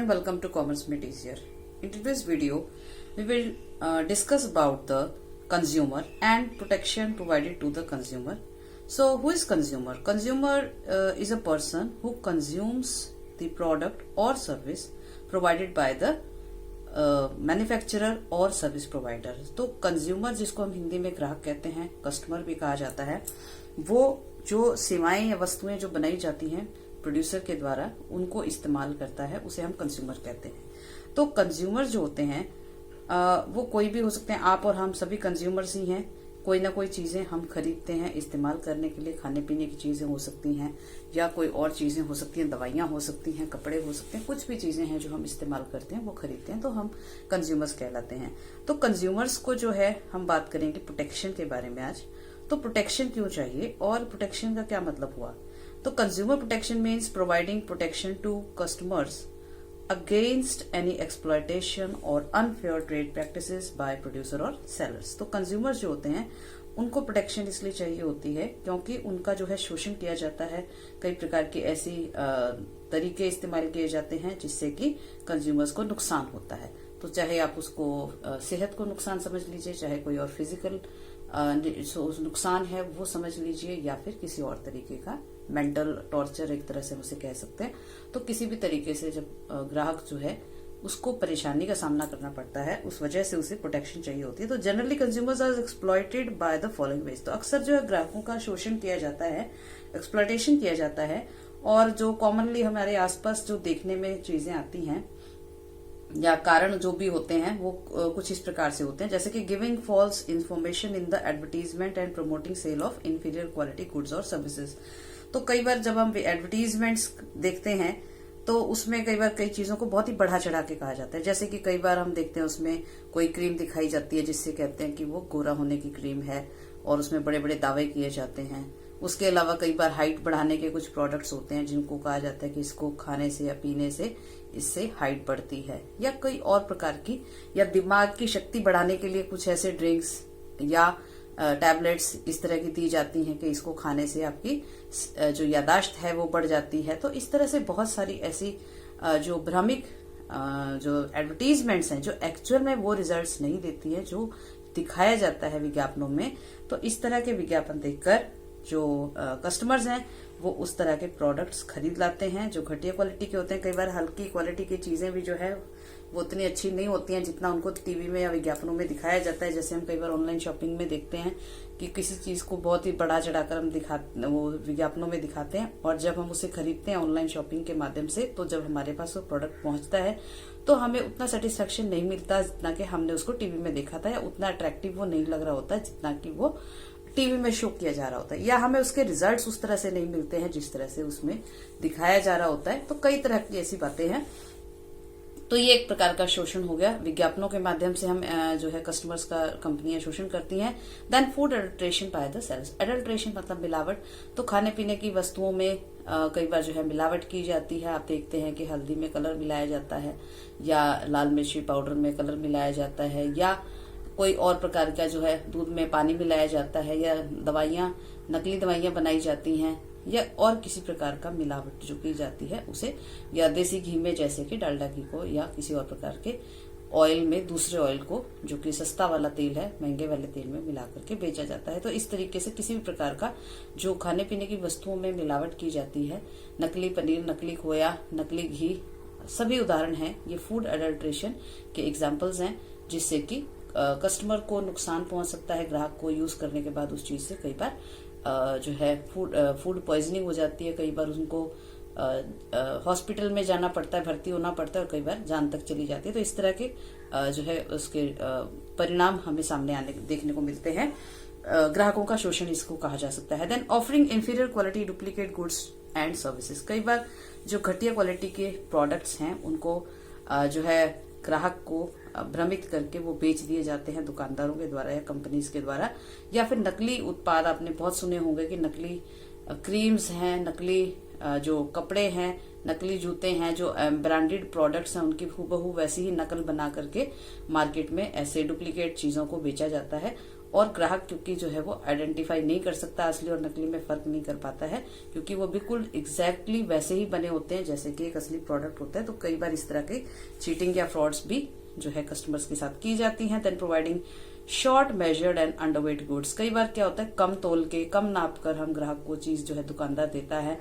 and welcome to Commerce Made Easier. In today's video, we will discuss about the consumer and protection provided to the consumer. So, who is consumer? Consumer is a person who consumes the product or service provided by the manufacturer और service provider. तो consumer जिसको हम हिंदी में ग्राहक कहते हैं, customer भी कहा जाता है, वो जो सेवाएं या वस्तुएं जो बनाई जाती हैं प्रोड्यूसर के द्वारा उनको इस्तेमाल करता है, उसे हम कंज्यूमर कहते हैं. तो कंज्यूमर जो होते हैं वो कोई भी हो सकते हैं. आप और हम सभी कंज्यूमर्स ही हैं. कोई ना कोई चीजें हम खरीदते हैं इस्तेमाल करने के लिए. खाने पीने की चीजें हो सकती हैं या कोई और चीजें हो सकती हैं, दवाइयां हो सकती हैं, कपड़े हो सकते हैं, कुछ भी चीजें हैं जो हम इस्तेमाल करते हैं वो खरीदते हैं, तो हम कंज्यूमर्स कहलाते हैं. तो कंज्यूमर्स को जो है हम बात करेंगे प्रोटेक्शन के बारे में आज. तो प्रोटेक्शन क्यों चाहिए और प्रोटेक्शन का क्या मतलब हुआ? तो consumer protection means providing protection to customers against any exploitation or unfair trade practices by producer or sellers. तो कंज्यूमर जो होते हैं उनको प्रोटेक्शन इसलिए चाहिए होती है क्योंकि उनका जो है शोषण किया जाता है. कई प्रकार के ऐसी तरीके इस्तेमाल किए जाते हैं जिससे कि कंज्यूमर्स को नुकसान होता है. तो चाहे आप उसको सेहत को नुकसान समझ लीजिए, चाहे कोई और फिजिकल नुकसान है वो समझ लीजिए, या फिर किसी और तरीके का मेंटल टॉर्चर एक तरह से हम उसे कह सकते हैं. तो किसी भी तरीके से जब ग्राहक जो है उसको परेशानी का सामना करना पड़ता है, उस वजह से उसे प्रोटेक्शन चाहिए होती है. तो generally consumers are exploited by the following ways. तो अक्सर जो है ग्राहकों का शोषण किया जाता है, एक्सप्लॉइटेशन किया जाता है. और जो कॉमनली हमारे आसपास जो देखने में चीजें आती हैं या कारण जो भी होते हैं वो कुछ इस प्रकार से होते हैं, जैसे कि giving false information in the advertisement and promoting sale of inferior quality goods और सर्विसेज. तो कई बार जब हम एडवर्टीजमेंट्स देखते हैं तो उसमें कई बार कई चीजों को बहुत ही बढ़ा चढ़ा के कहा जाता है. जैसे कि कई बार हम देखते हैं उसमें कोई क्रीम दिखाई जाती है जिससे कहते हैं कि वो गोरा होने की क्रीम है और उसमें बड़े बड़े दावे किए जाते हैं. उसके अलावा कई बार हाइट बढ़ाने के कुछ प्रोडक्ट्स होते हैं जिनको कहा जाता है कि इसको खाने से या पीने से इससे हाइट बढ़ती है, या कई और प्रकार की, या दिमाग की शक्ति बढ़ाने के लिए कुछ ऐसे ड्रिंक्स या टैबलेट्स इस तरह की दी जाती हैं कि इसको खाने से आपकी जो यादाश्त है वो बढ़ जाती है. तो इस तरह से बहुत सारी ऐसी जो भ्रामक जो एडवर्टीजमेंट्स हैं जो एक्चुअल में वो रिजल्ट्स नहीं देती है जो दिखाया जाता है विज्ञापनों में. तो इस तरह के विज्ञापन देखकर जो कस्टमर्स हैं वो उस तरह के प्रोडक्ट्स खरीद लाते हैं जो घटिया क्वालिटी के होते हैं. कई बार हल्की क्वालिटी की चीजें भी जो है वो उतनी अच्छी नहीं होती हैं जितना उनको टीवी में या विज्ञापनों में दिखाया जाता है. जैसे हम कई बार ऑनलाइन शॉपिंग में देखते हैं कि किसी चीज को बहुत ही बढ़ा चढ़ाकर हम वो विज्ञापनों में दिखाते हैं, और जब हम उसे खरीदते हैं ऑनलाइन शॉपिंग के माध्यम से, तो जब हमारे पास वो प्रोडक्ट पहुंचता है तो हमें उतना सेटिस्फेक्शन नहीं मिलता जितना कि हमने उसको टीवी में देखा था, या उतना अट्रैक्टिव वो नहीं लग रहा होता जितना कि वो टीवी में शो किया जा रहा होता है, या हमें उसके रिजल्ट्स उस तरह से नहीं मिलते हैं जिस तरह से उसमें दिखाया जा रहा होता है. तो कई तरह की ऐसी बातें हैं. तो ये एक प्रकार का शोषण हो गया. विज्ञापनों के माध्यम से हम जो है कस्टमर्स का कंपनियां शोषण करती हैं. Then food adulteration by the sellers. Adulteration मतलब मिलावट. तो खाने पीने की वस्तुओं में कई बार जो है मिलावट की जाती है. आप देखते हैं कि हल्दी में कलर मिलाया जाता है, या लाल मिर्ची पाउडर में कलर मिलाया जाता है, या कोई और प्रकार का जो है दूध में पानी मिलाया जाता है, या दवाइयां, नकली दवाइयां बनाई जाती हैं, या और किसी प्रकार का मिलावट जो की जाती है उसे, या देसी घी में जैसे कि डालडा घी को, या किसी और प्रकार के ऑयल में दूसरे ऑयल को जो कि सस्ता वाला तेल है महंगे वाले तेल में मिला करके बेचा जाता है. तो इस तरीके से किसी भी प्रकार का जो खाने पीने की वस्तुओं में मिलावट की जाती है, नकली पनीर, नकली खोया, नकली घी, सभी उदाहरण हैं. ये फूड एडल्ट्रेशन के एग्जाम्पल्स हैं जिससे कि कस्टमर को नुकसान पहुंच सकता है. ग्राहक को यूज करने के बाद उस चीज से कई बार जो है फूड पॉइजनिंग हो जाती है. कई बार उनको हॉस्पिटल में जाना पड़ता है, भर्ती होना पड़ता है, और कई बार जान तक चली जाती है. तो इस तरह के जो है उसके परिणाम हमें सामने आने देखने को मिलते हैं. ग्राहकों का शोषण इसको कहा जा सकता है. Then offering inferior quality duplicate goods and services. कई बार जो घटिया क्वालिटी के प्रोडक्ट्स हैं उनको जो है ग्राहक को भ्रमित करके वो बेच दिए जाते हैं दुकानदारों के द्वारा या कंपनीज के द्वारा. या फिर नकली उत्पाद, आपने बहुत सुने होंगे कि नकली क्रीम्स हैं, नकली जो कपड़े हैं, नकली जूते हैं, जो ब्रांडेड प्रोडक्ट्स हैं उनकी हूबहू वैसी ही नकल बना करके मार्केट में ऐसे डुप्लीकेट चीजों को बेचा जाता है. और ग्राहक क्योंकि जो है वो आइडेंटिफाई नहीं कर सकता, असली और नकली में फर्क नहीं कर पाता है, क्योंकि वो बिल्कुल एग्जैक्टली वैसे ही बने होते हैं जैसे कि एक असली प्रोडक्ट होता है। तो कई बार इस तरह के चीटिंग या फ्रॉड्स भी जो है कस्टमर्स के साथ की जाती हैं। Then providing short measured and underweight goods. कई बार क्या होता है, कम तोल के, कम नाप कर हम ग्राहक को चीज जो है दुकानदार देता है,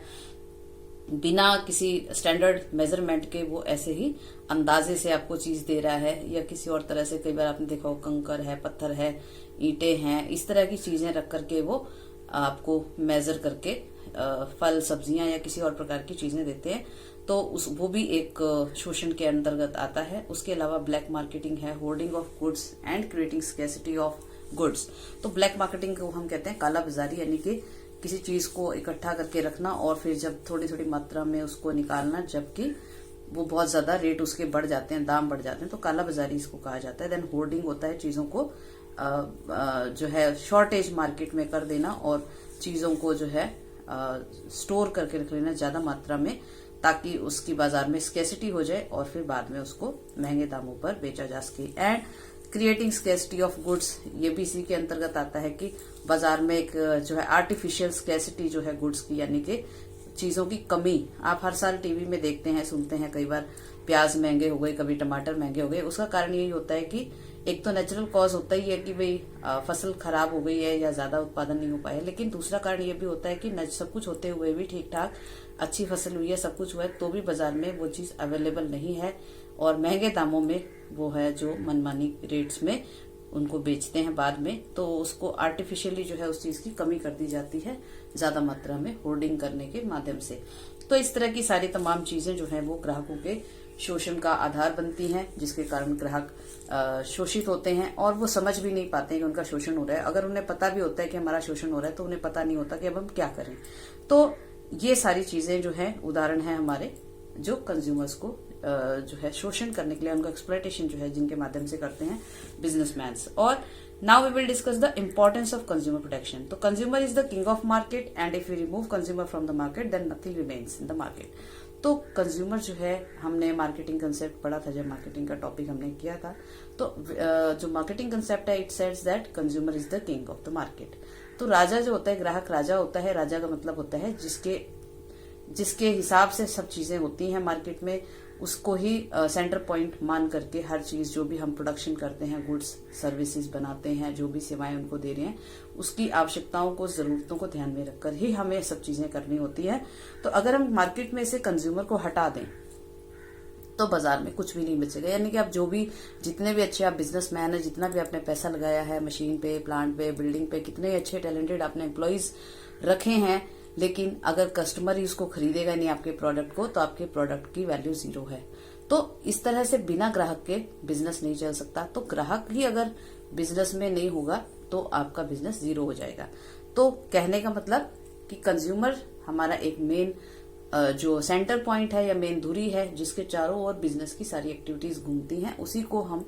बिना किसी स्टैंडर्ड मेजरमेंट के वो ऐसे ही अंदाजे से आपको चीज दे रहा है, या किसी और तरह से। कई बार आपने देखा हो कंकर है, पत्थर है, ईंटें हैं, इस तरह की चीजें रख करके वो आपको मेजर करके फल, सब्जियां या किसी और प्रकार की चीजें देते हैं। तो वो भी एक शोषण के अंतर्गत आता है। उसके अलावा ब्लैक मार्केटिंग है, hoarding of goods and creating scarcity of goods. तो ब्लैक मार्केटिंग को हम कहते हैं काला बाजारी, यानी कि किसी चीज को इकट्ठा करके रखना और फिर जब थोड़ी थोड़ी मात्रा में उसको निकालना, जबकि वो बहुत ज्यादा रेट उसके बढ़ जाते हैं, दाम बढ़ जाते हैं, तो काला बाजारी इसको कहा जाता है। देन होर्डिंग होता है चीजों को जो है शॉर्टेज मार्केट में कर देना और चीजों को जो है स्टोर करके रख लेना ज्यादा मात्रा में, ताकि उसकी बाजार में स्कैसिटी हो जाए और फिर बाद में उसको महंगे दामों पर बेचा जा सके। And creating scarcity of goods, ये भी इसी के अंतर्गत आता है कि बाजार में एक जो है आर्टिफिशियल स्कैसिटी जो है गुड्स की, यानी कि चीजों की कमी। आप हर साल टीवी में देखते हैं, सुनते हैं, कई बार प्याज महंगे हो गए, कभी टमाटर महंगे हो गए। उसका कारण यही होता है कि एक तो नेचुरल कॉज होता ही है कि भाई फसल खराब हो गई है या ज्यादा उत्पादन नहीं हो पाया, लेकिन दूसरा कारण ये भी होता है कि सब कुछ होते हुए भी ठीक ठाक अच्छी फसल हुई है, सब कुछ हुआ है, तो भी बाजार में वो चीज अवेलेबल नहीं है और महंगे दामों में वो है जो मनमानी रेट्स में उनको बेचते हैं बाद में। तो उसको आर्टिफिशियली जो है उस चीज की कमी कर दी जाती है ज्यादा मात्रा में होर्डिंग करने के माध्यम से। तो इस तरह की सारी तमाम चीजें जो है वो ग्राहकों के शोषण का आधार बनती हैं, जिसके कारण ग्राहक शोषित होते हैं और वो समझ भी नहीं पाते कि उनका शोषण हो रहा है। अगर उन्हें पता भी होता है कि हमारा शोषण हो रहा है तो उन्हें पता नहीं होता कि अब हम क्या करें। तो ये सारी चीजें जो है उदाहरण है हमारे, जो कंज्यूमर्स को जो है शोषण करने के लिए, उनका एक्सप्लॉयटेशन जो है जिनके माध्यम से करते हैं बिजनेसमैन। और now we will discuss the importance of consumer protection. तो consumer is the king of market and if you remove consumer from the market then nothing remains in the market. तो कंज्यूमर जो है, हमने marketing concept पढ़ा था जब marketing का topic हमने किया था, तो जो मार्केटिंग कंसेप्ट है इट सेड्स that consumer is the king of the market. तो राजा जो होता है, ग्राहक राजा होता है। राजा का मतलब होता है जिसके हिसाब से सब चीजें होती हैं मार्केट में, उसको ही सेंटर पॉइंट मान करके हर चीज जो भी हम प्रोडक्शन करते हैं, गुड्स सर्विसेज बनाते हैं, जो भी सेवाएं उनको दे रहे हैं, उसकी आवश्यकताओं को, जरूरतों को ध्यान में रखकर ही हमें सब चीजें करनी होती है। तो अगर हम मार्केट में से कंज्यूमर को हटा दें तो बाजार में कुछ भी नहीं बचेगा। यानी कि आप जो भी, जितने भी अच्छे आप बिजनेसमैन है, जितना भी आपने पैसा लगाया है मशीन पे, प्लांट पे, बिल्डिंग पे, कितने अच्छे टैलेंटेड आपने एम्प्लॉइज रखे हैं, लेकिन अगर कस्टमर ही उसको खरीदेगा नहीं आपके प्रोडक्ट को, तो आपके प्रोडक्ट की वैल्यू जीरो है। तो इस तरह से बिना ग्राहक के बिजनेस नहीं चल सकता। तो ग्राहक ही अगर बिजनेस में नहीं होगा तो आपका बिजनेस जीरो हो जाएगा। तो कहने का मतलब कि कंज्यूमर हमारा एक मेन जो सेंटर पॉइंट है या मेन धुरी है, जिसके चारों ओर बिजनेस की सारी एक्टिविटीज घूमती हैं, उसी को हम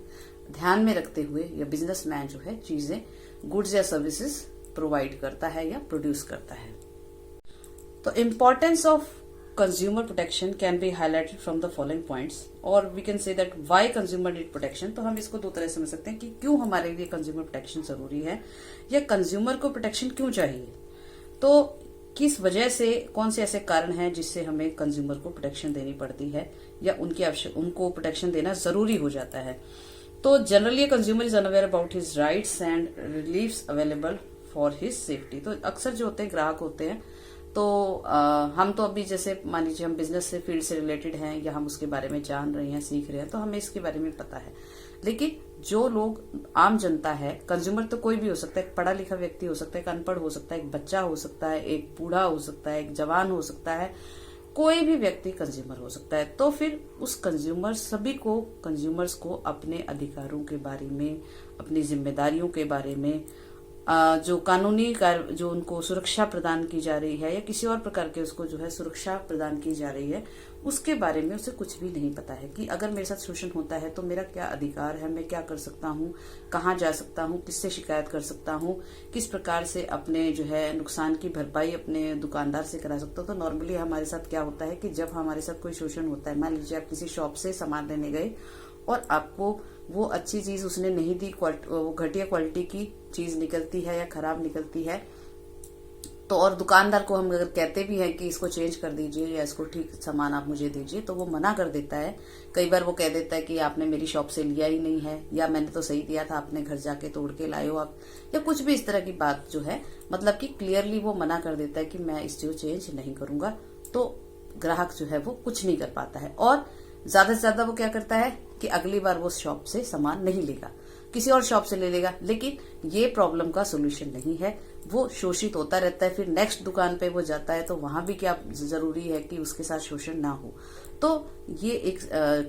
ध्यान में रखते हुए या बिजनेसमैन जो है चीजें, गुड्स या सर्विसेज प्रोवाइड करता है या प्रोड्यूस करता है। तो importance of consumer protection can be highlighted from the following points, और we can say that why consumer need protection. तो हम इसको दो तरह से समझ सकते हैं कि क्यों हमारे लिए कंज्यूमर प्रोटेक्शन जरूरी है, या कंज्यूमर को प्रोटेक्शन क्यों चाहिए। तो किस वजह से, कौन से ऐसे कारण हैं जिससे हमें कंज्यूमर को प्रोटेक्शन देनी पड़ती है या उनको प्रोटेक्शन देना जरूरी हो जाता है। तो generally consumer is unaware about his rights and reliefs available for his safety. तो अक्सर जो होते हैं ग्राहक होते हैं, तो हम तो अभी जैसे मान लीजिए हम बिजनेस से फील्ड से रिलेटेड हैं या हम उसके बारे में जान रहे हैं, सीख रहे हैं, तो हमें इसके बारे में पता है। लेकिन जो लोग, आम जनता है, कंज्यूमर तो कोई भी हो सकता है, एक पढ़ा लिखा व्यक्ति हो सकता है, एक अनपढ़ हो सकता है, एक बच्चा हो सकता है, एक बूढ़ा हो सकता है, एक जवान हो सकता है, कोई भी व्यक्ति कंज्यूमर हो सकता है। तो फिर उस कंज्यूमर्स को अपने अधिकारों के बारे में, अपनी जिम्मेदारियों के बारे में, जो कानूनी जो उनको सुरक्षा प्रदान की जा रही है या किसी और प्रकार के उसको जो है सुरक्षा प्रदान की जा रही है, उसके बारे में उसे कुछ भी नहीं पता है कि अगर मेरे साथ शोषण होता है तो मेरा क्या अधिकार है, मैं क्या कर सकता हूँ, कहाँ जा सकता हूँ, किससे शिकायत कर सकता हूँ, किस प्रकार से अपने जो है नुकसान की भरपाई अपने दुकानदार से करा सकता हूँ। तो नॉर्मली हमारे साथ क्या होता है कि जब हमारे साथ कोई शोषण होता है, मान लीजिए आप किसी शॉप से सामान लेने गए और आपको वो अच्छी चीज उसने नहीं दी, वो घटिया क्वालिटी की चीज निकलती है या खराब निकलती है, तो और दुकानदार को हम अगर कहते भी हैं कि इसको चेंज कर दीजिए या इसको ठीक सामान आप मुझे दीजिए, तो वो मना कर देता है। कई बार वो कह देता है कि आपने मेरी शॉप से लिया ही नहीं है, या मैंने तो सही दिया था, आपने घर जाके तोड़ के लाए हो आप, या कुछ भी इस तरह की बात जो है, मतलब कि क्लियरली वो मना कर देता है कि मैं इस चीज चेंज नहीं करूंगा। तो ग्राहक जो है वो कुछ नहीं कर पाता है, और ज्यादा से ज्यादा वो क्या करता है कि अगली बार वो शॉप से सामान नहीं लेगा, किसी और शॉप से ले लेगा। लेकिन ये प्रॉब्लम का सोल्यूशन नहीं है, वो शोषित होता रहता है। फिर नेक्स्ट दुकान पे वो जाता है तो वहां भी क्या जरूरी है कि उसके साथ शोषण ना हो। तो ये एक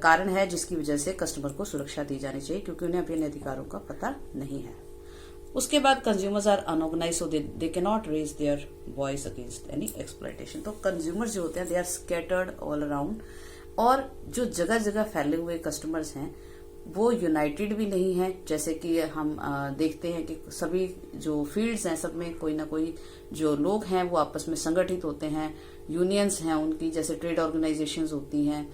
कारण है जिसकी वजह से कस्टमर को सुरक्षा दी जानी चाहिए, क्योंकि उन्हें अपने अधिकारों का पता नहीं है। उसके बाद consumers are unorganized, so they can not raise their voice against any exploitation. तो कंज्यूमर्स जो होते हैं they are scattered all around, और जो जगह जगह फैले हुए कस्टमर्स हैं वो यूनाइटेड भी नहीं है। जैसे कि हम देखते हैं कि सभी जो फील्ड्स हैं सब में कोई ना कोई जो लोग हैं वो आपस में संगठित होते हैं, यूनियंस हैं उनकी, जैसे ट्रेड ऑर्गेनाइजेशंस होती हैं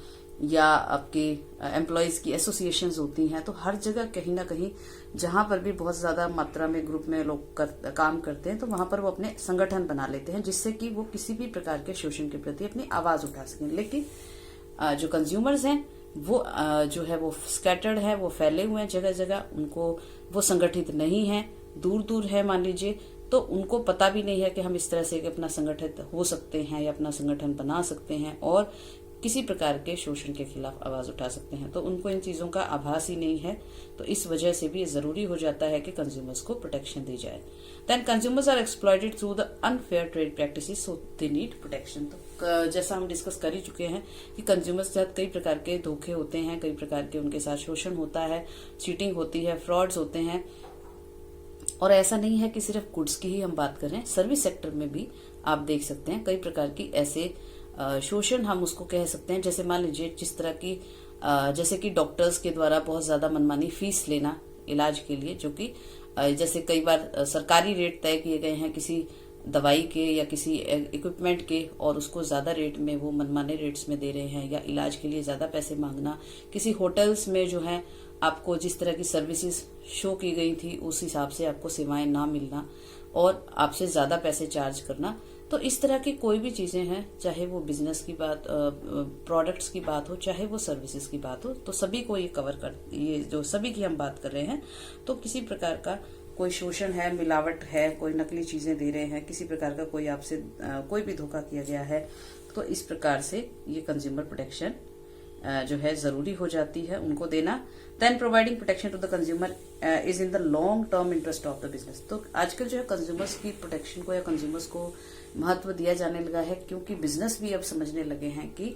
या आपके एम्प्लॉयज की एसोसिएशंस होती हैं। तो हर जगह कहीं ना कहीं जहां पर भी बहुत ज्यादा मात्रा में ग्रुप में लोग काम करते हैं, तो वहां पर वो अपने संगठन बना लेते हैं, जिससे कि वो किसी भी प्रकार के शोषण के प्रति अपनी आवाज उठा सकें। लेकिन जो कंज्यूमर्स हैं वो जो है वो स्कैटर्ड है, वो फैले हुए हैं जगह जगह, उनको वो संगठित नहीं है, दूर दूर है मान लीजिए, तो उनको पता भी नहीं है कि हम इस तरह से अपना संगठित हो सकते हैं या अपना संगठन बना सकते हैं और किसी प्रकार के शोषण के खिलाफ आवाज उठा सकते हैं। तो उनको इन चीजों का आभास ही नहीं है। तो इस वजह से भी ये जरूरी हो जाता है कि कंज्यूमर्स को प्रोटेक्शन दी जाए। Then consumers are exploited through the unfair trade practices, so they need protection. तो जैसा हम डिस्कस कर ही चुके हैं कि कंज्यूमर्स के साथ कई प्रकार के धोखे होते हैं, कई प्रकार के उनके साथ शोषण होता है, चीटिंग होती है, फ्रॉड्स होते हैं। और ऐसा नहीं है कि सिर्फ गुड्स की ही हम बात करें, सर्विस सेक्टर में भी आप देख सकते हैं कई प्रकार की ऐसे शोषण हम उसको कह सकते हैं। जैसे मान लीजिए जिस तरह की जैसे कि डॉक्टर्स के द्वारा बहुत ज्यादा मनमानी फीस लेना इलाज के लिए, जो कि जैसे कई बार सरकारी रेट तय किए गए हैं किसी दवाई के या किसी इक्विपमेंट के, और उसको ज्यादा रेट में वो मनमाने रेट्स में दे रहे हैं, या इलाज के लिए ज्यादा पैसे मांगना, किसी होटल्स में जो है आपको जिस तरह की सर्विसेज शो की गई थी उस हिसाब से आपको सेवाएं ना मिलना और आपसे ज्यादा पैसे चार्ज करना। तो इस तरह की कोई भी चीजें हैं, चाहे वो बिजनेस की बात, प्रोडक्ट्स की बात हो, चाहे वो सर्विसेज की बात हो, तो सभी को ये कवर कर, ये जो सभी की हम बात कर रहे हैं, तो किसी प्रकार का कोई शोषण है, मिलावट है, कोई नकली चीजें दे रहे हैं, किसी प्रकार का कोई आपसे कोई भी धोखा किया गया है, तो इस प्रकार से ये कंज्यूमर प्रोटेक्शन जो है जरूरी हो जाती है उनको देना। Then providing protection to the consumer is in the long term interest of the business. तो आजकल जो है कंज्यूमर्स की प्रोटेक्शन को या कंज्यूमर्स को महत्व दिया जाने लगा है, क्योंकि बिजनेस भी अब समझने लगे हैं कि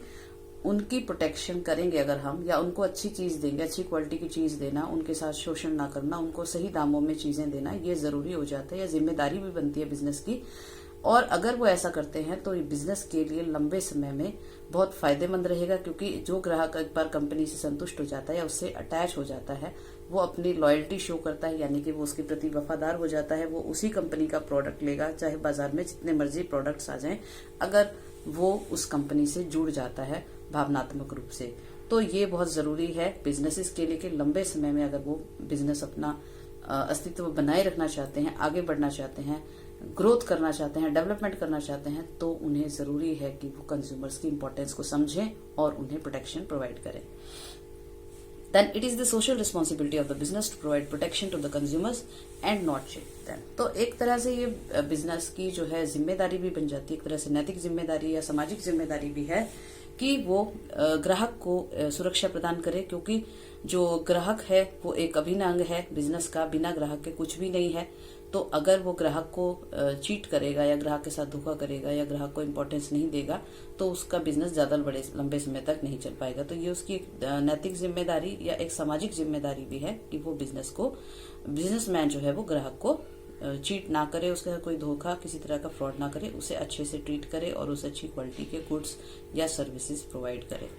उनकी प्रोटेक्शन करेंगे अगर हम, या उनको अच्छी चीज देंगे, अच्छी क्वालिटी की चीज देना, उनके साथ शोषण ना करना, उनको सही दामों में चीजें देना, ये जरूरी हो जाता है, या जिम्मेदारी भी बनती है बिजनेस की। और अगर वो ऐसा करते हैं तो ये बिजनेस के लिए लंबे समय में बहुत फायदेमंद रहेगा, क्योंकि जो ग्राहक एक बार कंपनी से संतुष्ट हो जाता है या उससे अटैच हो जाता है, वो अपनी लॉयल्टी शो करता है, यानी कि वो उसके प्रति वफादार हो जाता है। वो उसी कंपनी का प्रोडक्ट लेगा, चाहे बाजार में जितने मर्जी प्रोडक्ट्स आ जाएं, अगर वो उस कंपनी से जुड़ जाता है भावनात्मक रूप से। तो ये बहुत जरूरी है बिजनेसेस के लिए कि लंबे समय में अगर वो बिजनेस अपना अस्तित्व बनाए रखना चाहते हैं, आगे बढ़ना चाहते हैं, ग्रोथ करना चाहते हैं, डेवलपमेंट करना चाहते हैं, तो उन्हें जरूरी है कि वो कंज्यूमर्स की इंपॉर्टेंस को समझें और उन्हें प्रोटेक्शन प्रोवाइड करें। Then it is the social responsibility of the business to provide protection to the consumers and not cheat them. तो एक तरह से ये बिजनेस की जो है जिम्मेदारी भी बन जाती है, एक तरह से नैतिक जिम्मेदारी या सामाजिक जिम्मेदारी भी है कि वो ग्राहक को सुरक्षा प्रदान करे, क्योंकि जो ग्राहक है वो एक अभिन्न अंग है बिजनेस का, बिना ग्राहक के कुछ भी नहीं है। तो अगर वो ग्राहक को चीट करेगा या ग्राहक के साथ धोखा करेगा या ग्राहक को इम्पोर्टेंस नहीं देगा, तो उसका बिजनेस ज्यादा बड़े लंबे समय तक नहीं चल पाएगा। तो ये उसकी एक नैतिक जिम्मेदारी या एक सामाजिक जिम्मेदारी भी है कि वो बिजनेसमैन जो है वो ग्राहक को चीट ना करे, उसके साथ कोई धोखा, किसी तरह का फ्रॉड ना करे, उसे अच्छे से ट्रीट करे और उसे अच्छी क्वालिटी के गुड्स या सर्विसेज प्रोवाइड करे।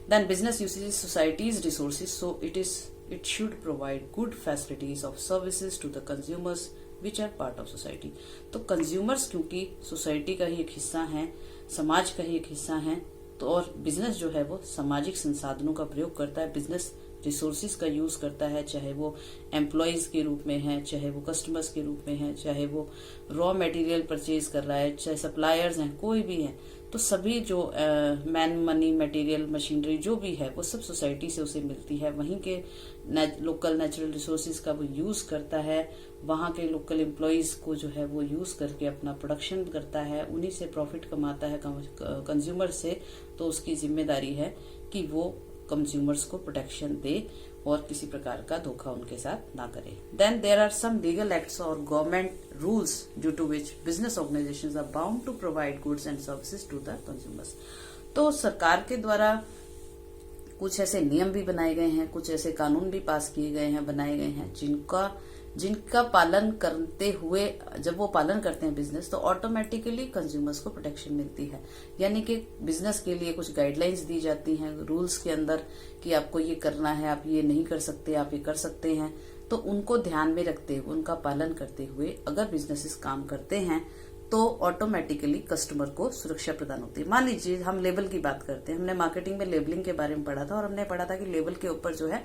Then business uses society's resources, so it should provide good facilities of services to the consumers which are part of society. तो कंज्यूमर्स क्योंकि सोसाइटी का ही एक हिस्सा है, समाज का ही एक हिस्सा है, तो और बिजनेस जो है वो सामाजिक संसाधनों का प्रयोग करता है। बिजनेस रिसोर्सिस का यूज करता है, चाहे वो एम्प्लॉयज के रूप में है, चाहे वो कस्टमर्स के रूप में है, चाहे वो रॉ मटेरियल परचेज कर रहा है, चाहे सप्लायर्स हैं, कोई भी है, तो सभी जो मैन मनी मटेरियल मशीनरी जो भी है वो सब सोसाइटी से उसे मिलती है। वहीं के लोकल नेचुरल रिसोर्सेज का वो यूज करता है, वहां के लोकल एम्प्लॉयज को जो है वो यूज करके अपना प्रोडक्शन करता है, उन्हीं से प्रॉफिट कमाता है कंज्यूमर से। तो उसकी जिम्मेदारी है कि वो कंज्यूमर्स को प्रोटेक्शन दे और किसी प्रकार का धोखा उनके साथ ना करे। Then there are some legal acts और government rules due to which business organisations are bound to provide goods and services to the consumers. तो सरकार के द्वारा कुछ ऐसे नियम भी बनाए गए हैं, कुछ ऐसे कानून भी पास किए गए हैं, बनाए गए हैं, जिनका पालन करते हुए जब वो पालन करते हैं बिजनेस, तो ऑटोमेटिकली कंज्यूमर्स को प्रोटेक्शन मिलती है। यानी कि बिजनेस के लिए कुछ गाइडलाइंस दी जाती हैं रूल्स के अंदर कि आपको ये करना है, आप ये नहीं कर सकते, आप ये कर सकते हैं। तो उनको ध्यान में रखते हुए, उनका पालन करते हुए अगर बिजनेसेस काम करते हैं तो ऑटोमेटिकली कस्टमर को सुरक्षा प्रदान होती है। मान लीजिए हम लेबल की बात करते हैं, हमने मार्केटिंग में लेबलिंग के बारे में पढ़ा था और हमने पढ़ा था कि लेबल के ऊपर जो है,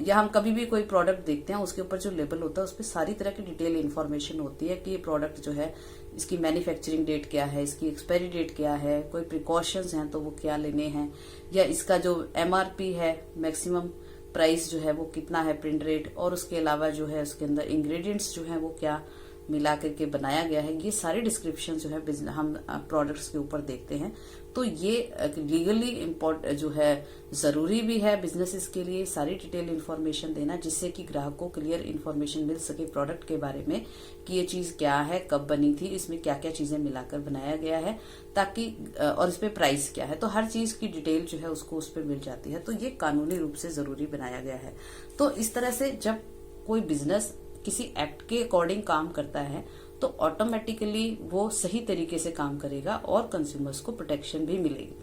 या हम कभी भी कोई प्रोडक्ट देखते हैं उसके ऊपर जो लेबल होता है उस पर सारी तरह की डिटेल इन्फॉर्मेशन होती है कि ये प्रोडक्ट जो है इसकी मैन्युफैक्चरिंग डेट क्या है, इसकी एक्सपायरी डेट क्या है, कोई प्रिकॉशंस हैं तो वो क्या लेने हैं, या इसका जो MRP है मैक्सिमम प्राइस जो है वो कितना है, प्रिंट रेट, और उसके अलावा जो है उसके अंदर इंग्रेडिएंट्स जो है वो क्या मिला करके बनाया गया है। ये सारे डिस्क्रिप्शन जो है हम प्रोडक्ट्स के ऊपर देखते हैं। तो ये लीगली इम्पोर्टेंट जो है जरूरी भी है बिजनेसेस के लिए सारी डिटेल इन्फॉर्मेशन देना, जिससे कि ग्राहक को क्लियर इन्फॉर्मेशन मिल सके प्रोडक्ट के बारे में कि ये चीज क्या है, कब बनी थी, इसमें क्या क्या चीजें मिलाकर बनाया गया है, ताकि और इस पे प्राइस क्या है, तो हर चीज की डिटेल जो है उसको उस पर मिल जाती है। तो ये कानूनी रूप से जरूरी बनाया गया है। तो इस तरह से जब कोई बिजनेस किसी एक्ट के अकॉर्डिंग काम करता है तो ऑटोमेटिकली वो सही तरीके से काम करेगा और कंज्यूमर्स को प्रोटेक्शन भी मिलेगी,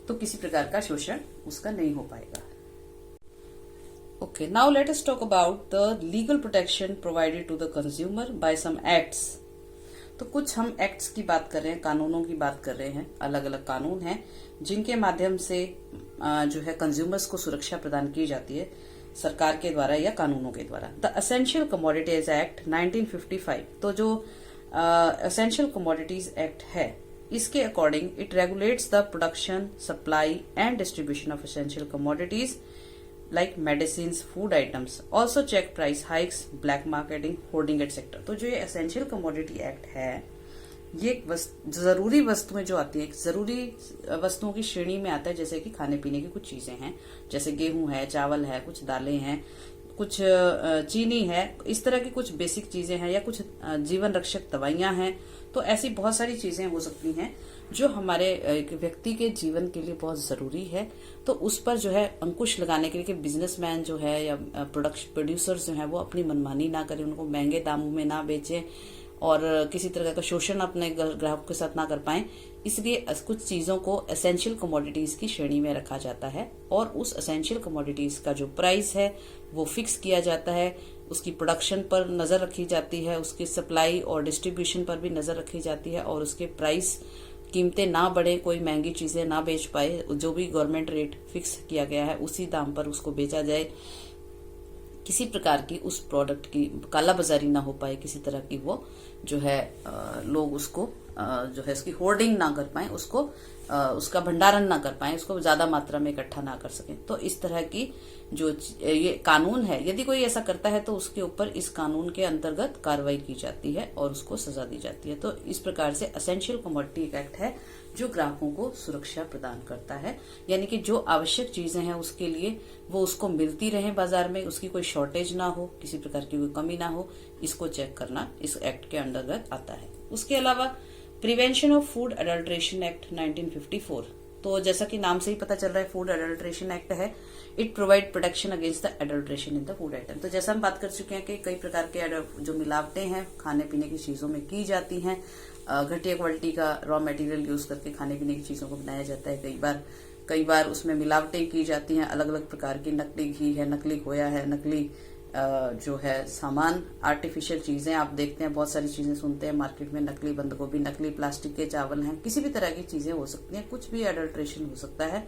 तो किसी प्रकार का शोषण उसका नहीं हो पाएगा। Okay, now let us talk about the legal protection provided to the consumer by some acts. तो कुछ हम एक्ट्स की बात कर रहे हैं, कानूनों की बात कर रहे हैं। अलग अलग कानून हैं जिनके माध्यम से जो है कंज्यूमर्स को सुरक्षा प्रदान की जाती है सरकार के द्वारा या कानूनों के द्वारा। द एसेंशियल कमोडिटीज एक्ट 1955, तो जो एसेंशियल कमोडिटीज एक्ट है इसके according it regulates the production, supply and distribution of essential commodities like medicine, food items, also check price hikes, black marketing, hoarding etcetera. तो जो ये एसेंशियल कमोडिटी एक्ट है ये जरूरी वस्तुएं जो आती है, जरूरी वस्तुओं की श्रेणी में आता है, जैसे कि खाने पीने की कुछ चीजें हैं, जैसे गेहूं है, चावल है, कुछ दालें हैं, कुछ चीनी है, इस तरह की कुछ बेसिक चीजें हैं, या कुछ जीवन रक्षक दवाइयां हैं। तो ऐसी बहुत सारी चीजें हो सकती हैं जो हमारे एक व्यक्ति के जीवन के लिए बहुत जरूरी है। तो उस पर जो है अंकुश लगाने के लिए कि बिजनेसमैन जो है या प्रोड्यूसर्स जो है वो अपनी मनमानी ना करें, उनको महंगे दामों में ना बेचें और किसी तरह का शोषण अपने ग्राहक के साथ ना कर पाए, इसलिए कुछ चीजों को एसेंशियल कमोडिटीज की श्रेणी में रखा जाता है और उस एसेंशियल कमोडिटीज का जो प्राइस है वो फिक्स किया जाता है, उसकी प्रोडक्शन पर नजर रखी जाती है, उसकी सप्लाई और डिस्ट्रीब्यूशन पर भी नजर रखी जाती है और उसके प्राइस कीमतें ना बढ़े, कोई महंगी चीजें ना बेच पाए, जो भी गवर्नमेंट रेट फिक्स किया गया है उसी दाम पर उसको बेचा जाए, किसी प्रकार की उस प्रोडक्ट की कालाबाजारी ना हो पाए, किसी तरह की वो जो है लोग उसको जो है इसकी होर्डिंग ना कर पाए, उसको उसका भंडारण ना कर पाए, उसको ज्यादा मात्रा में इकट्ठा ना कर सके। तो इस तरह की जो ये कानून है, यदि कोई ऐसा करता है तो उसके ऊपर इस कानून के अंतर्गत कार्रवाई की जाती है और उसको सजा दी जाती है। तो इस प्रकार से एसेंशियल कमोडिटी एक्ट है जो ग्राहकों को सुरक्षा प्रदान करता है, यानी कि जो आवश्यक चीजें हैं उसके लिए वो उसको मिलती रहे बाजार में, उसकी कोई शॉर्टेज ना हो, किसी प्रकार की कोई कमी ना हो, इसको चेक करना इस एक्ट के अंतर्गत आता है। उसके अलावा prevention of food adulteration act 1954, तो जैसा कि नाम से ही पता चल रहा है फूड एडल्ट्रेशन एक्ट है, it provide protection against the adulteration in the food item. तो जैसा हम बात कर चुके हैं कि कई प्रकार के जो मिलावटें हैं खाने पीने की चीजों में की जाती हैं, घटिया क्वालिटी का रॉ मटेरियल यूज करके खाने पीने की चीजों को बनाया जाता है, कई बार उसमें मिलावटें की जाती हैं, अलग अलग प्रकार की नकली घी है, नकली खोया है, नकली जो है सामान, आर्टिफिशियल चीजें आप देखते हैं, बहुत सारी चीजें सुनते हैं मार्केट में, नकली बंद गोभी, नकली प्लास्टिक के चावल हैं, किसी भी तरह की चीजें हो सकती हैं, कुछ भी एडल्ट्रेशन हो सकता है।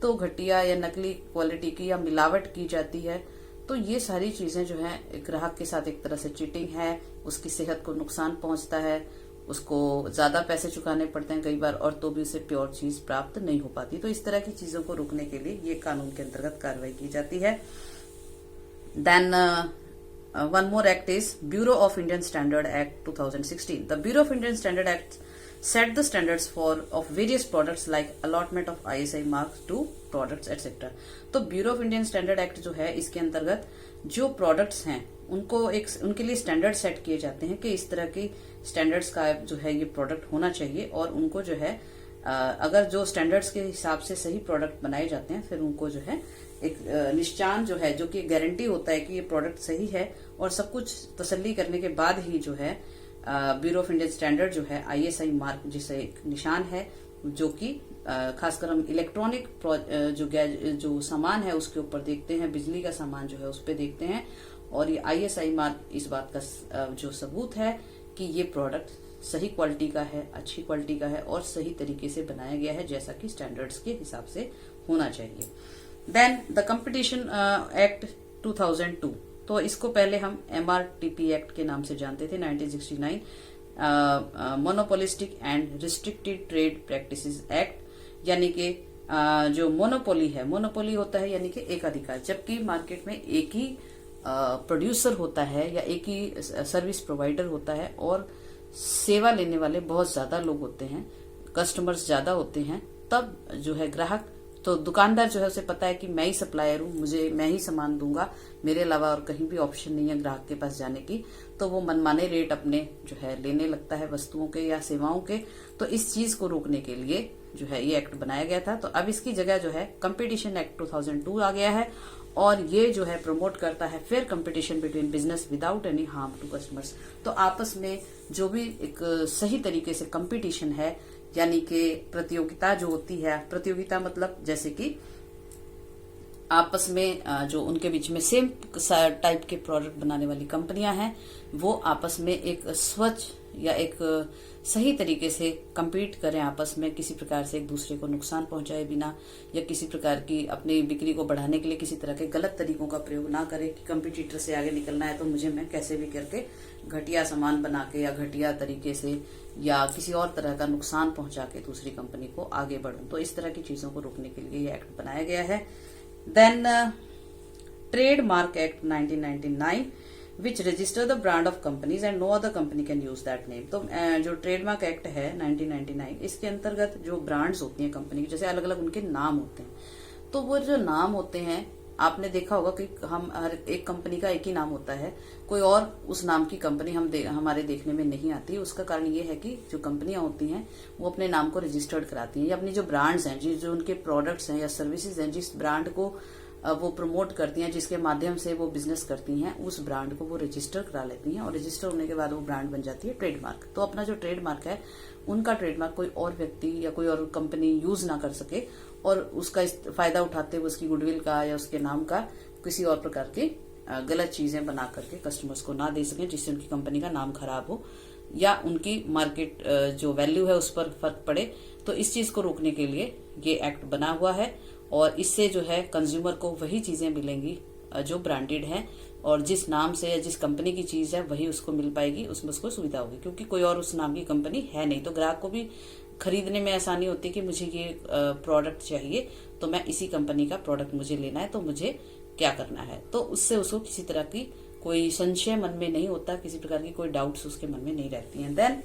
तो घटिया या नकली क्वालिटी की या मिलावट की जाती है। तो ये सारी चीजें जो है ग्राहक के साथ एक तरह से चीटिंग है, उसकी सेहत को नुकसान पहुंचता है, उसको ज्यादा पैसे चुकाने पड़ते हैं कई बार, और तो भी उसे प्योर चीज प्राप्त नहीं हो पाती। तो इस तरह की चीजों को रोकने के लिए ये कानून के अंतर्गत कार्रवाई की जाती है। Then one more act is bureau of Indian standard act 2016। The bureau of Indian standard act set the standards for of various products like allotment of ISI marks to products etc. तो bureau of Indian standard act जो है, इसके अंतर्गत जो products हैं उनको उनके लिए स्टैंडर्ड सेट किए जाते हैं कि इस तरह की स्टैंडर्ड्स का जो है ये प्रोडक्ट होना चाहिए, और उनको जो है अगर जो स्टैंडर्ड्स के हिसाब से सही प्रोडक्ट बनाए जाते हैं, फिर उनको जो है एक निश्चान जो है, जो कि गारंटी होता है कि ये प्रोडक्ट सही है, और सब कुछ तसल्ली करने के बाद ही जो है ब्यूरो ऑफ इंडियन स्टैंडर्ड जो है ISI मार्क, जिसे एक निशान है, जो कि खासकर हम इलेक्ट्रॉनिक जो सामान है उसके ऊपर देखते हैं, बिजली का सामान जो है उस पर देखते हैं, और ये ISI मार्क इस बात का जो सबूत है कि ये प्रोडक्ट सही क्वालिटी का है, अच्छी क्वालिटी का है, और सही तरीके से बनाया गया है जैसा कि स्टैंडर्ड्स के हिसाब से होना चाहिए। देन द कंपटीशन एक्ट 2002, तो इसको पहले हम MRTP एक्ट के नाम से जानते थे, 1969, monopolistic and restricted trade practices act, यानी कि जो मोनोपोली है, मोनोपोली होता है यानी कि एकाधिकार, जबकि मार्केट में एक ही प्रोड्यूसर होता है या एक ही सर्विस प्रोवाइडर होता है, और सेवा लेने वाले बहुत ज्यादा लोग होते हैं, कस्टमर्स ज्यादा होते हैं, तब जो है ग्राहक, तो दुकानदार जो है उसे पता है कि मैं ही सप्लायर हूं, मैं ही सामान दूंगा, मेरे अलावा और कहीं भी ऑप्शन नहीं है ग्राहक के पास जाने की, तो वो मनमाने रेट अपने जो है लेने लगता है वस्तुओं के या सेवाओं के। तो इस चीज को रोकने के लिए जो है ये एक्ट बनाया गया था। तो अब इसकी जगह जो है कंपटीशन एक्ट 2002 आ गया है, और ये जो है प्रमोट करता है fair competition between business without any harm to customers. तो आपस में जो भी एक सही तरीके से कंपटीशन है, यानी कि प्रतियोगिता जो होती है, प्रतियोगिता मतलब जैसे कि आपस में जो उनके बीच में सेम टाइप के प्रोडक्ट बनाने वाली कंपनियां हैं, वो आपस में एक स्वच्छ या एक सही तरीके से compete करें आपस में, किसी प्रकार से एक दूसरे को नुकसान पहुंचाए बिना, या किसी प्रकार की अपनी बिक्री को बढ़ाने के लिए किसी तरह के गलत तरीकों का प्रयोग ना करें कि कंपटीटर से आगे निकलना है तो मैं कैसे भी करके घटिया सामान बना के या घटिया तरीके से या किसी और तरह का नुकसान पहुंचा के दूसरी कंपनी को आगे बढ़ूं। तो इस तरह की चीजों को रोकने के लिए ये एक्ट बनाया गया है। Then trademark act 1999 which register the brand of companies and no other company can use that name। तो जो ट्रेडमार्क एक्ट है 1999, इसके अंतर्गत जो ब्रांड्स होती हैं कंपनी की, जैसे अलग अलग उनके नाम होते हैं, तो वो जो नाम होते हैं, आपने देखा होगा कि हम हर एक कंपनी का एक ही नाम होता है, कोई और उस नाम की कंपनी हमारे देखने में नहीं आती। उसका कारण ये है कि जो कंपनियां होती हैं वो अपने नाम को रजिस्टर्ड कराती हैं, या अपनी जो ब्रांड्स हैं, जो उनके प्रोडक्ट्स हैं या सर्विसेज हैं, जिस ब्रांड को वो प्रमोट करती हैं, जिसके माध्यम से वो बिजनेस करती हैं, उस ब्रांड को वो रजिस्टर करा लेती हैं, और रजिस्टर होने के बाद वो ब्रांड बन जाती है ट्रेडमार्क। तो अपना जो ट्रेडमार्क है, उनका ट्रेडमार्क कोई और व्यक्ति या कोई और कंपनी यूज ना कर सके, और उसका फायदा उठाते हुए उसकी गुडविल का या उसके नाम का किसी और प्रकार की गलत चीजें बना करके कस्टमर्स को ना दे सके, जिससे उनकी कंपनी का नाम खराब हो या उनकी मार्केट जो वैल्यू है उस पर फर्क पड़े। तो इस चीज को रोकने के लिए ये एक्ट बना हुआ है, और इससे जो है कंज्यूमर को वही चीजें मिलेंगी जो ब्रांडेड हैं, और जिस नाम से या जिस कंपनी की चीज है वही उसको मिल पाएगी, उसमें उसको सुविधा होगी, क्योंकि कोई और उस नाम की कंपनी है नहीं। तो ग्राहक को भी खरीदने में आसानी होती है कि मुझे ये प्रोडक्ट चाहिए, तो मैं इसी कंपनी का प्रोडक्ट मुझे लेना है, तो मुझे क्या करना है। तो उससे उसको किसी तरह की कोई संशय मन में नहीं होता, किसी प्रकार की कोई डाउट्स उसके मन में नहीं रहती हैं। Then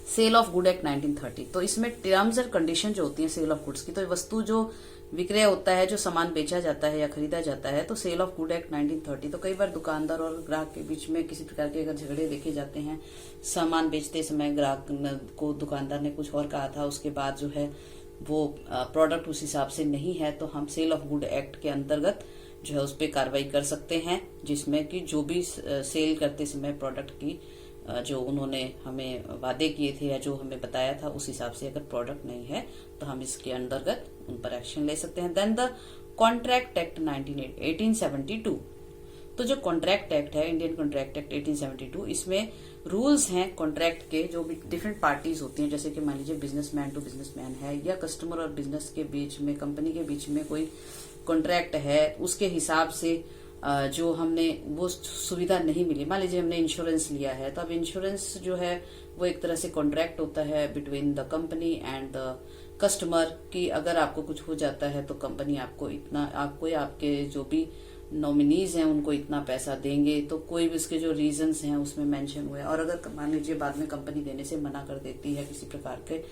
sale of good act 1930, तो इसमें टर्म्स एंड कंडीशन जो होती है सेल ऑफ गुड्स की, तो वस्तु जो विक्रय होता है, जो सामान बेचा जाता है या खरीदा जाता है, तो सेल ऑफ गुड एक्ट 1930। तो कई बार दुकानदार और ग्राहक के बीच में किसी प्रकार के अगर झगड़े देखे जाते हैं, सामान बेचते समय ग्राहक को दुकानदार ने कुछ और कहा था, उसके बाद जो है वो प्रोडक्ट उस हिसाब से नहीं है, तो हम सेल ऑफ गुड एक्ट के अंतर्गत जो है उस पर कार्रवाई कर सकते हैं, जिसमें कि जो भी सेल करते समय प्रोडक्ट की जो उन्होंने हमें वादे किए थे या जो हमें बताया था उस हिसाब से अगर प्रोडक्ट नहीं है तो हम इसके अंतर्गत उन पर एक्शन ले सकते हैं। देन द कॉन्ट्रैक्ट एक्ट 1872, तो जो कॉन्ट्रैक्ट एक्ट है, इंडियन कॉन्ट्रैक्ट एक्ट 1872, इसमें रूल्स हैं कॉन्ट्रैक्ट के, जो भी डिफरेंट पार्टीज होती हैं, जैसे कि मान लीजिए बिजनेसमैन टू बिजनेसमैन है, या कस्टमर और बिजनेस के बीच में, कंपनी के बीच में कोई कॉन्ट्रैक्ट है, उसके हिसाब से जो हमने वो सुविधा नहीं मिली। मान लीजिए हमने इंश्योरेंस लिया है, तो अब इंश्योरेंस जो है वो एक तरह से कॉन्ट्रैक्ट होता है between the company and the customer, कि अगर आपको कुछ हो जाता है तो कंपनी आपको इतना, आपको या आपके जो भी नॉमिनीज हैं उनको इतना पैसा देंगे। तो कोई भी उसके जो रीजंस हैं उसमें मेंशन हुए, और अगर मान लीजिए बाद में कंपनी देने से मना कर देती है, किसी प्रकार के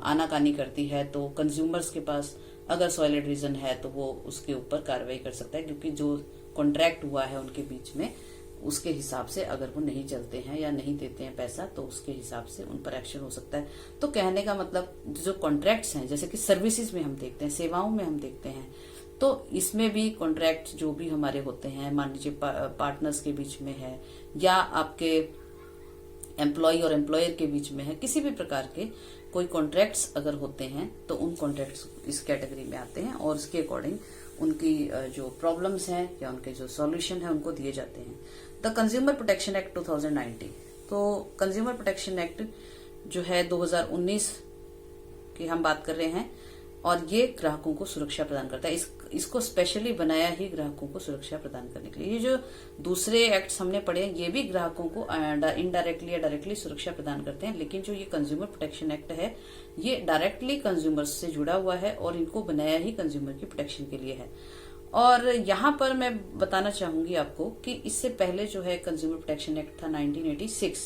आनाकानी करती है, तो कंज्यूमर्स के पास अगर सॉलिड रीजन है तो वो उसके ऊपर कार्रवाई कर सकता है, क्योंकि जो कॉन्ट्रैक्ट हुआ है उनके बीच में उसके हिसाब से अगर वो नहीं चलते हैं या नहीं देते हैं पैसा, तो उसके हिसाब से उन पर एक्शन हो सकता है। तो कहने का मतलब जो कॉन्ट्रैक्ट्स हैं, जैसे कि सर्विसेज में हम देखते हैं, सेवाओं में हम देखते हैं, तो इसमें भी कॉन्ट्रैक्ट जो भी हमारे होते हैं, मान लीजिए पार्टनर्स के बीच में है, या आपके एम्प्लॉय और एम्प्लॉयर के बीच में है, किसी भी प्रकार के कोई कॉन्ट्रैक्ट्स अगर होते हैं तो उन कॉन्ट्रैक्ट्स इस कैटेगरी में आते हैं, और उसके अकॉर्डिंग उनकी जो प्रॉब्लम्स हैं या उनके जो सॉल्यूशन है उनको दिए जाते हैं। द कंज्यूमर प्रोटेक्शन एक्ट 2019, तो कंज्यूमर प्रोटेक्शन एक्ट जो है 2019 की हम बात कर रहे हैं, और ये ग्राहकों को सुरक्षा प्रदान करता है। इसको स्पेशली बनाया ही ग्राहकों को सुरक्षा प्रदान करने के लिए। ये जो दूसरे एक्ट्स हमने पढ़े हैं, ये भी ग्राहकों को इनडायरेक्टली या डायरेक्टली सुरक्षा प्रदान करते हैं, लेकिन जो ये कंज्यूमर प्रोटेक्शन एक्ट है ये डायरेक्टली कंज्यूमर्स से जुड़ा हुआ है, और इनको बनाया ही कंज्यूमर की प्रोटेक्शन के लिए है। और यहाँ पर मैं बताना चाहूंगी आपको कि इससे पहले जो है कंज्यूमर प्रोटेक्शन एक्ट था 1986,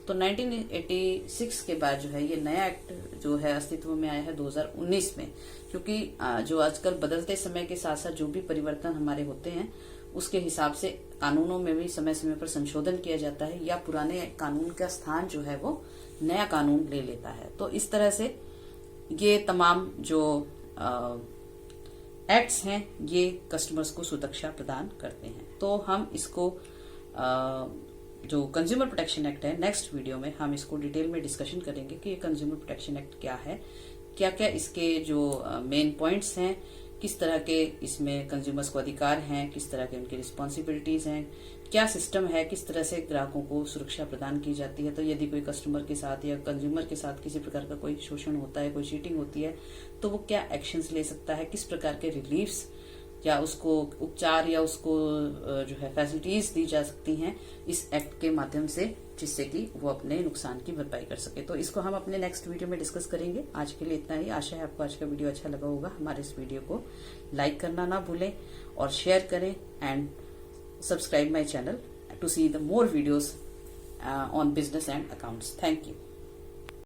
तो 1986 के बाद जो है ये नया एक्ट जो है अस्तित्व में आया है 2019 में, क्योंकि जो आजकल बदलते समय के साथ साथ जो भी परिवर्तन हमारे होते हैं उसके हिसाब से कानूनों में भी समय समय पर संशोधन किया जाता है, या पुराने कानून का स्थान जो है वो नया कानून ले लेता है। तो इस तरह से ये तमाम जो एक्ट्स हैं ये कस्टमर्स को सुरक्षा प्रदान करते हैं। तो हम इसको जो कंज्यूमर प्रोटेक्शन एक्ट है, नेक्स्ट वीडियो में हम इसको डिटेल में डिस्कशन करेंगे कि ये कंज्यूमर प्रोटेक्शन एक्ट क्या है, क्या क्या इसके जो मेन पॉइंट्स हैं, किस तरह के इसमें कंज्यूमर्स को अधिकार हैं, किस तरह के उनकी रिस्पॉन्सिबिलिटीज हैं, क्या सिस्टम है, किस तरह से ग्राहकों को सुरक्षा प्रदान की जाती है। तो यदि कोई कस्टमर के साथ या कंज्यूमर के साथ किसी प्रकार का कोई शोषण होता है, कोई चीटिंग होती है, तो वो क्या एक्शंस ले सकता है, किस प्रकार के रिलीफ्स या उसको उपचार या उसको जो है फैसिलिटीज दी जा सकती हैं इस एक्ट के माध्यम से, जिससे कि वो अपने नुकसान की भरपाई कर सके। तो इसको हम अपने नेक्स्ट वीडियो में डिस्कस करेंगे। आज के लिए इतना ही। आशा है आपको आज का वीडियो अच्छा लगा होगा। हमारे इस वीडियो को लाइक करना ना भूलें और शेयर करें, and subscribe my channel to see the more videos on business and accounts. Thank you.